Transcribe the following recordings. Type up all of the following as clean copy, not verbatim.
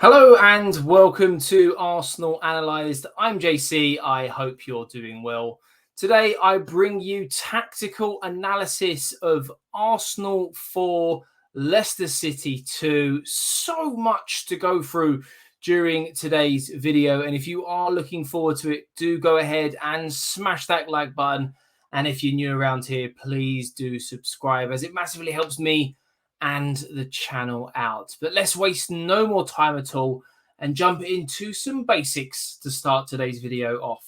Hello and welcome to Arsenal Analysed. I'm JC. I hope you're doing well. Today I bring you tactical analysis of Arsenal 4, Leicester City 2. So much to go through during today's video. And if you are looking forward to it, do go ahead and smash that like button. And if you're new around here, please do subscribe as it massively helps me and the channel out. But let's waste no more time at all and jump into some basics to start today's video off.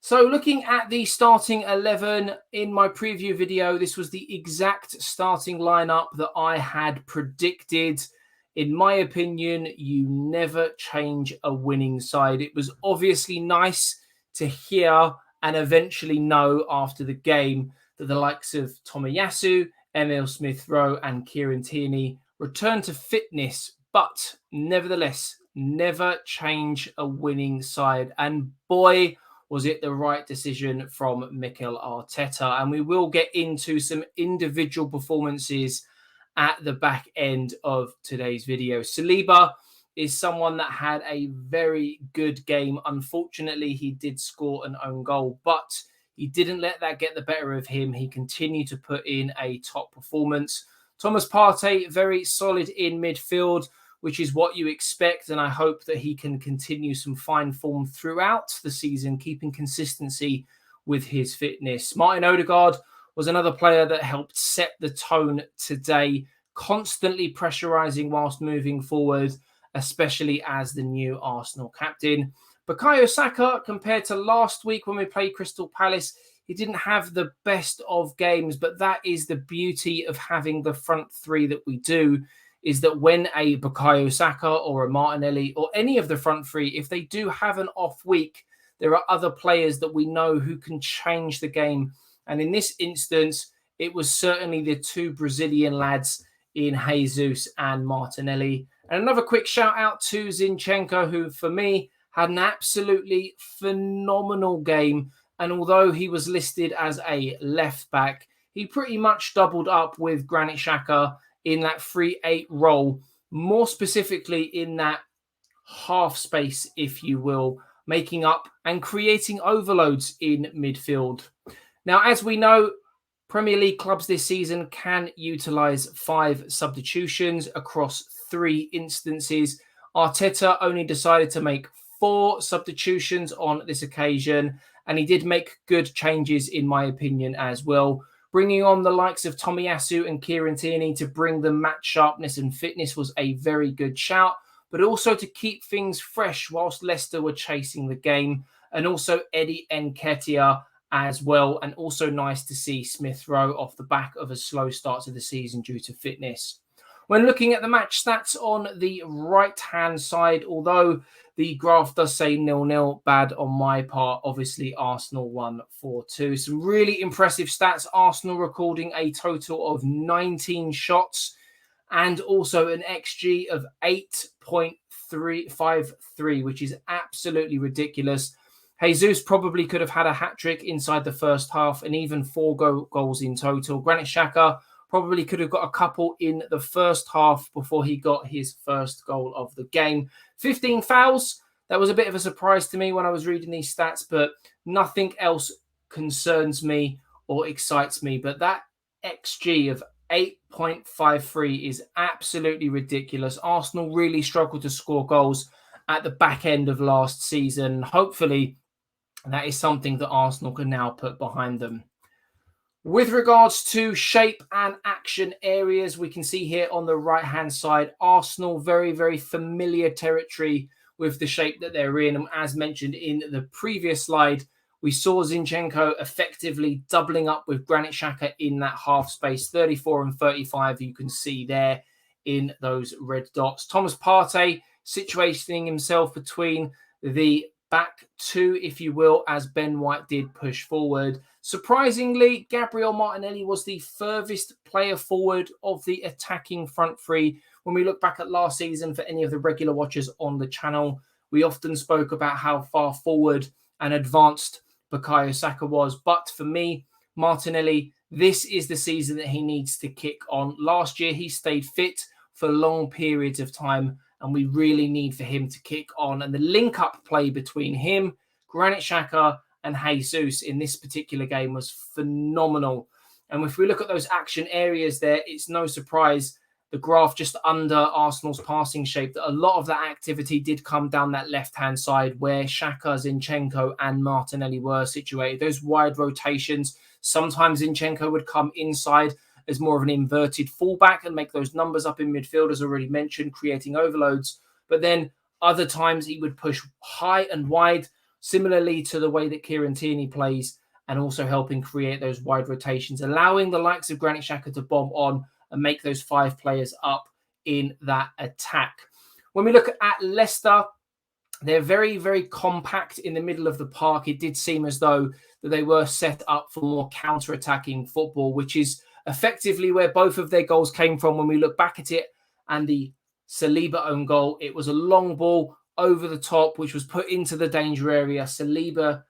So looking at the starting 11 in my preview video, this was the exact starting lineup that I had predicted. In my opinion, you never change a winning side. It was obviously nice to hear and eventually know after the game that the likes of Tomiyasu, Emil Smith-Rowe and Kieran Tierney return to fitness, but nevertheless, never change a winning side. And boy, was it the right decision from Mikel Arteta. And we will get into some individual performances at the back end of today's video. Saliba is someone that had a very good game. Unfortunately, he did score an own goal, but he didn't let that get the better of him. He continued to put in a top performance. Thomas Partey, very solid in midfield, which is what you expect. And I hope that he can continue some fine form throughout the season, keeping consistency with his fitness. Martin Odegaard was another player that helped set the tone today, constantly pressurising whilst moving forward, especially as the new Arsenal captain. Bukayo Saka, compared to last week when we played Crystal Palace, he didn't have the best of games, but that is the beauty of having the front three that we do, is that when a Bukayo Saka or a Martinelli or any of the front three, if they do have an off week, there are other players that we know who can change the game. And in this instance, it was certainly the two Brazilian lads in Jesus and Martinelli. And another quick shout out to Zinchenko, who for me had an absolutely phenomenal game. And although he was listed as a left back, he pretty much doubled up with Granit Xhaka in that 3-8 role, more specifically in that half space, if you will, making up and creating overloads in midfield. Now, as we know, Premier League clubs this season can utilise 5 substitutions across 3 instances. Arteta only decided to make 4 substitutions on this occasion, and he did make good changes, in my opinion, as well. Bringing on the likes of Tomiyasu and Kieran Tierney to bring the match sharpness and fitness was a very good shout, but also to keep things fresh whilst Leicester were chasing the game, and also Eddie Nketiah as well, and also nice to see Smith-Rowe off the back of a slow start to the season due to fitness. When looking at the match stats on the right-hand side, although the graph does say 0-0, bad on my part, obviously Arsenal won 4-2. Some really impressive stats. Arsenal recording a total of 19 shots and also an XG of 8.353, which is absolutely ridiculous. Jesus probably could have had a hat-trick inside the first half and even 4 goals in total. Granit Xhaka probably could have got a couple in the first half before he got his first goal of the game. 15 fouls. That was a bit of a surprise to me when I was reading these stats, but nothing else concerns me or excites me. But that XG of 8.53 is absolutely ridiculous. Arsenal really struggled to score goals at the back end of last season. Hopefully, that is something that Arsenal can now put behind them. With regards to shape and action areas, we can see here on the right-hand side, Arsenal, very, very familiar territory with the shape that they're in. And as mentioned in the previous slide, we saw Zinchenko effectively doubling up with Granit Xhaka in that half space, 34 and 35, you can see there in those red dots. Thomas Partey situating himself between the back 2, if you will, as Ben White did push forward. Surprisingly, Gabriel Martinelli was the furthest player forward of the attacking front 3. When we look back at last season, for any of the regular watchers on the channel, we often spoke about how far forward and advanced Bukayo Saka was. But for me, Martinelli, this is the season that he needs to kick on. Last year, he stayed fit for long periods of time and we really need for him to kick on. And the link-up play between him, Granit Xhaka, and Jesus in this particular game was phenomenal. And if we look at those action areas there, it's no surprise the graph just under Arsenal's passing shape that a lot of that activity did come down that left-hand side where Xhaka, Zinchenko and Martinelli were situated. Those wide rotations, sometimes Zinchenko would come inside as more of an inverted fullback and make those numbers up in midfield, as already mentioned, creating overloads. But then other times he would push high and wide, similarly to the way that Kieran Tierney plays, and also helping create those wide rotations, allowing the likes of Granit Xhaka to bomb on and make those 5 players up in that attack. When we look at Leicester, they're very, very compact in the middle of the park. It did seem as though that they were set up for more counter-attacking football, which is effectively where both of their goals came from when we look back at it. And the Saliba own goal, it was a long ball over the top, which was put into the danger area. Saliba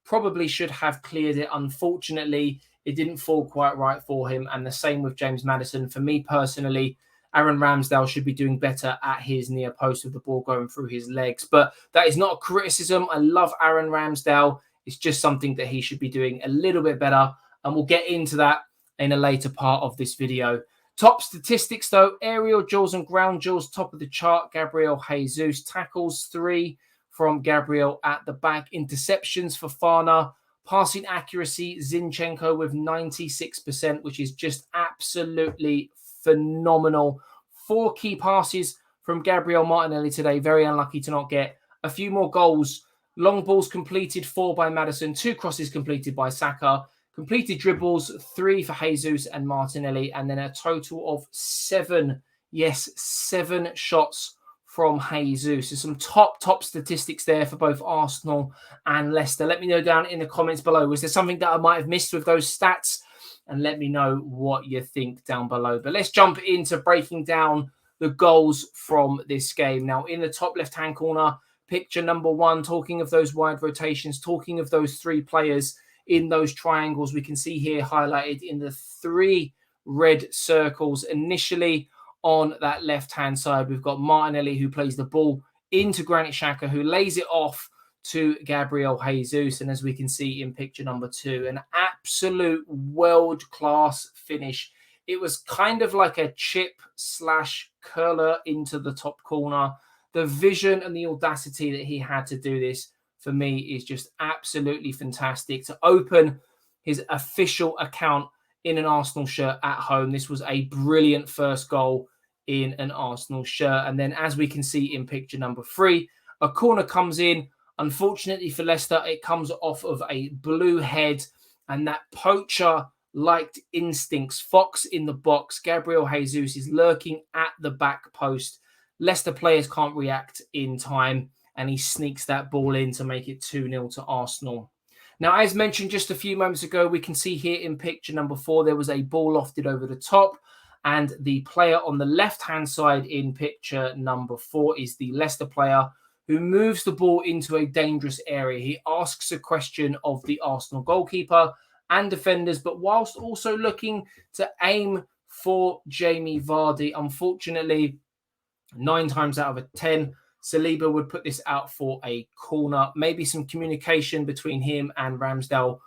probably should have cleared it. Unfortunately, it didn't fall quite right for him. And the same with James Maddison. For me personally, Aaron Ramsdale should be doing better at his near post with the ball going through his legs. But that is not a criticism. I love Aaron Ramsdale. It's just something that he should be doing a little bit better. And we'll get into that in a later part of this video. Top statistics, though, aerial duels and ground duels, top of the chart. Gabriel Jesus, tackles 3 from Gabriel at the back. Interceptions for Fana. Passing accuracy, Zinchenko with 96%, which is just absolutely phenomenal. 4 key passes from Gabriel Martinelli today. Very unlucky to not get a few more goals. Long balls completed, 4 by Maddison. 2 crosses completed by Saka. Completed dribbles, 3 for Jesus and Martinelli. And then a total of 7, yes, 7 shots from Jesus. So some top statistics there for both Arsenal and Leicester. Let me know down in the comments below. Was there something that I might have missed with those stats? And let me know what you think down below. But let's jump into breaking down the goals from this game. Now, in the top left-hand corner, picture number 1, talking of those wide rotations, talking of those 3 players in those triangles, we can see here highlighted in the 3 red circles initially. On that left-hand side, we've got Martinelli, who plays the ball into Granit Xhaka, who lays it off to Gabriel Jesus. And as we can see in picture number 2, an absolute world-class finish. It was kind of like a chip/curler into the top corner. The vision and the audacity that he had to do this, for me, is just absolutely fantastic. To open his official account in an Arsenal shirt at home, this was a brilliant first goal in an Arsenal shirt. And then as we can see in picture number 3, a corner comes in. Unfortunately for Leicester, it comes off of a blue head, and that poacher-like instincts, fox in the box. Gabriel Jesus is lurking at the back post. Leicester players can't react in time, and he sneaks that ball in to make it 2-0 to Arsenal. Now, as mentioned just a few moments ago, we can see here in picture number 4, there was a ball lofted over the top. And the player on the left-hand side in picture number 4 is the Leicester player who moves the ball into a dangerous area. He asks a question of the Arsenal goalkeeper and defenders, but whilst also looking to aim for Jamie Vardy. Unfortunately, 9 times out of 10, Saliba would put this out for a corner. Maybe some communication between him and Ramsdale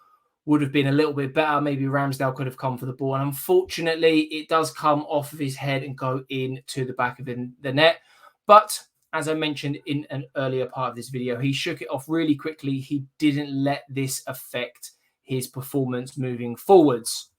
would have been a little bit better. Maybe Ramsdale could have come for the ball. And unfortunately, it does come off of his head and go into the back of the net. But as I mentioned in an earlier part of this video, he shook it off really quickly. He didn't let this affect his performance moving forwards.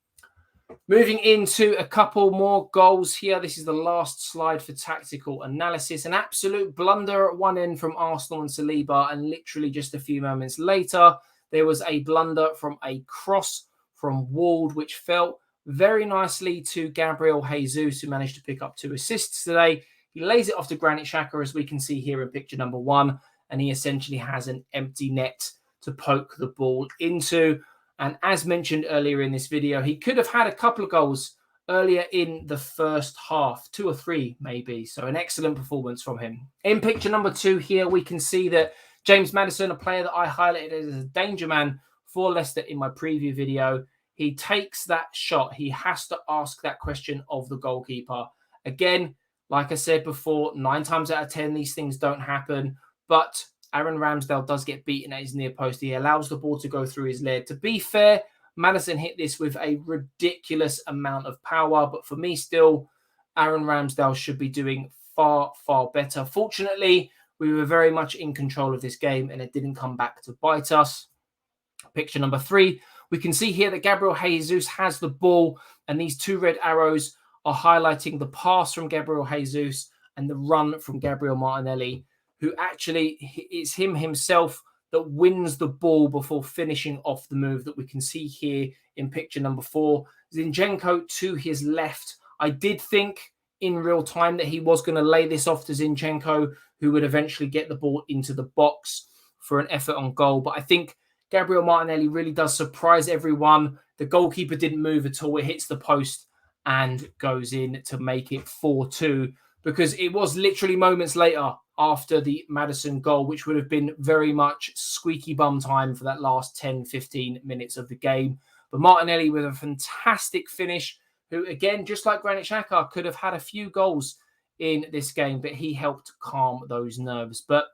Moving into a couple more goals here. This is the last slide for tactical analysis. An absolute blunder at one end from Arsenal and Saliba. And literally just a few moments later, there was a blunder from a cross from Ward, which fell very nicely to Gabriel Jesus, who managed to pick up 2 assists today. He lays it off to Granit Xhaka, as we can see here in picture number 1, and he essentially has an empty net to poke the ball into. And as mentioned earlier in this video, he could have had a couple of goals earlier in the first half, 2 or 3 maybe. So an excellent performance from him. In picture number 2 here, we can see that James Maddison, a player that I highlighted as a danger man for Leicester in my preview video, he takes that shot. He has to ask that question of the goalkeeper. Again, Like I said before, 9 times out of 10, these things don't happen. But Aaron Ramsdale does get beaten at his near post. He allows the ball to go through his leg. To be fair, Maddison hit this with a ridiculous amount of power. But for me, still, Aaron Ramsdale should be doing far, far better. Fortunately, we were very much in control of this game and it didn't come back to bite us. Picture number 3, we can see here that Gabriel Jesus has the ball and these 2 red arrows are highlighting the pass from Gabriel Jesus and the run from Gabriel Martinelli, who actually it's him himself that wins the ball before finishing off the move that we can see here in picture number 4. Zinchenko to his left. I did think in real time that he was going to lay this off to Zinchenko, who would eventually get the ball into the box for an effort on goal. But I think Gabriel Martinelli really does surprise everyone. The goalkeeper didn't move at all. It hits the post and goes in to make it 4-2, because it was literally moments later after the Maddison goal, which would have been very much squeaky bum time for that last 10-15 minutes of the game. But Martinelli with a fantastic finish, who, again, just like Granit Xhaka, could have had a few goals in this game, but he helped calm those nerves. But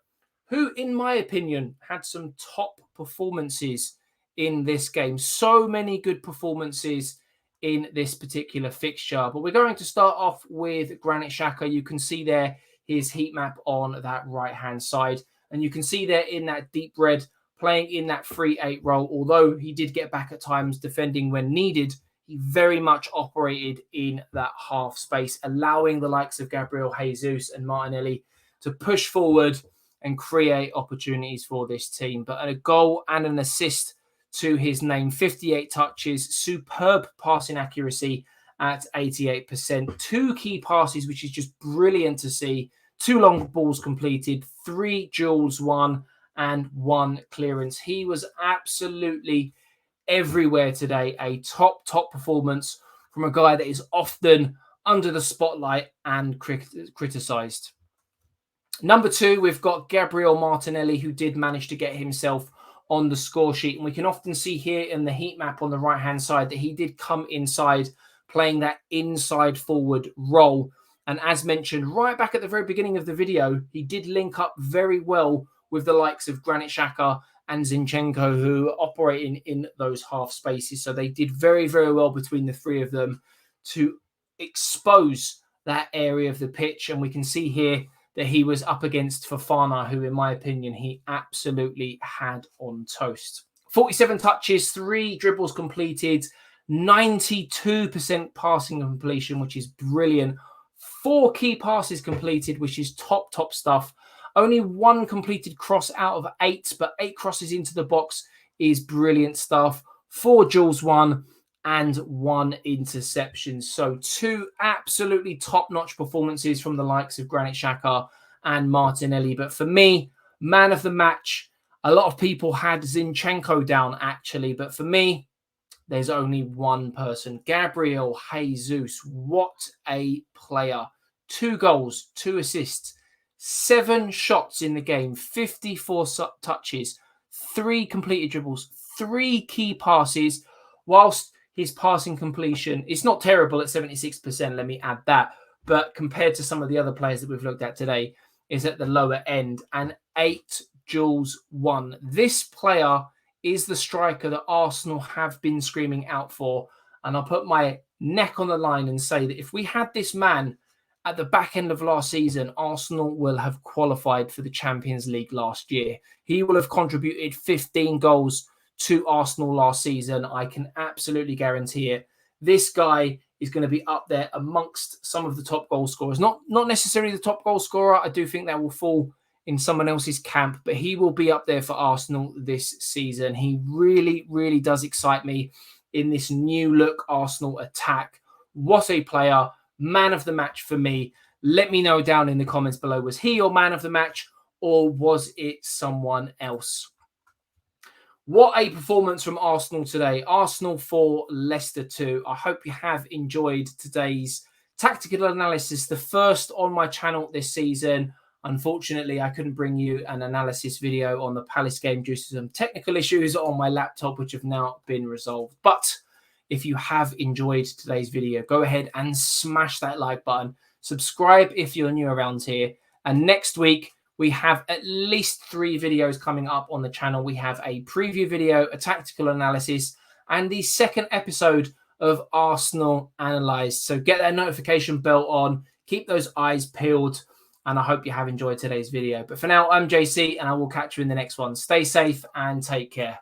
who, in my opinion, had some top performances in this game. So many good performances in this particular fixture. But we're going to start off with Granit Xhaka. You can see there his heat map on that right-hand side. And you can see there in that deep red, playing in that 3-8 role, although he did get back at times defending when needed, he very much operated in that half space, allowing the likes of Gabriel Jesus and Martinelli to push forward and create opportunities for this team. But a goal and an assist to his name, 58 touches, superb passing accuracy at 88%, 2 key passes, which is just brilliant to see, 2 long balls completed, 3 duels won, and 1 clearance. He was absolutely everywhere today. A top performance from a guy that is often under the spotlight and criticised. Number 2, we've got Gabriel Martinelli, who did manage to get himself on the score sheet. And we can often see here in the heat map on the right-hand side that he did come inside, playing that inside forward role. And as mentioned right back at the very beginning of the video, he did link up very well with the likes of Granit Xhaka and Zinchenko, who are operating in those half spaces. So they did very, very well between the 3 of them to expose that area of the pitch. And we can see here that he was up against Fofana, who, in my opinion, he absolutely had on toast. 47 touches, 3 dribbles completed, 92% passing completion, which is brilliant. 4 key passes completed, which is top stuff. Only 1 completed cross out of 8, but 8 crosses into the box is brilliant stuff. 4 duels won and 1 interception. So 2 absolutely top-notch performances from the likes of Granit Xhaka and Martinelli. But for me, man of the match, a lot of people had Zinchenko down, actually. But for me, there's only one person, Gabriel Jesus. What a player. 2 goals, 2 assists, 7 shots in the game, 54 touches, 3 completed dribbles, 3 key passes, whilst his passing completion, it's not terrible at 76%, let me add that, but compared to some of the other players that we've looked at today, is at the lower end, and 8 duels won. This player is the striker that Arsenal have been screaming out for, and I'll put my neck on the line and say that if we had this man at the back end of last season, Arsenal will have qualified for the Champions League last year. He will have contributed 15 goals to Arsenal last season. I can absolutely guarantee it. This guy is going to be up there amongst some of the top goal scorers. Not necessarily the top goal scorer. I do think that will fall in someone else's camp, but he will be up there for Arsenal this season. He really, really does excite me in this new look Arsenal attack. What a player. Man of the match for me. Let me know down in the comments below. Was he your man of the match, or was it someone else? What a performance from Arsenal today. Arsenal 4, Leicester 2. I hope you have enjoyed today's tactical analysis, the first on my channel this season. Unfortunately, I couldn't bring you an analysis video on the Palace game due to some technical issues on my laptop, which have now been resolved. But if you have enjoyed today's video, go ahead and smash that like button. Subscribe if you're new around here. And next week, we have at least 3 videos coming up on the channel. We have a preview video, a tactical analysis, and the second episode of Arsenal Analysed. So get that notification bell on, keep those eyes peeled, and I hope you have enjoyed today's video. But for now, I'm JC, and I will catch you in the next one. Stay safe and take care.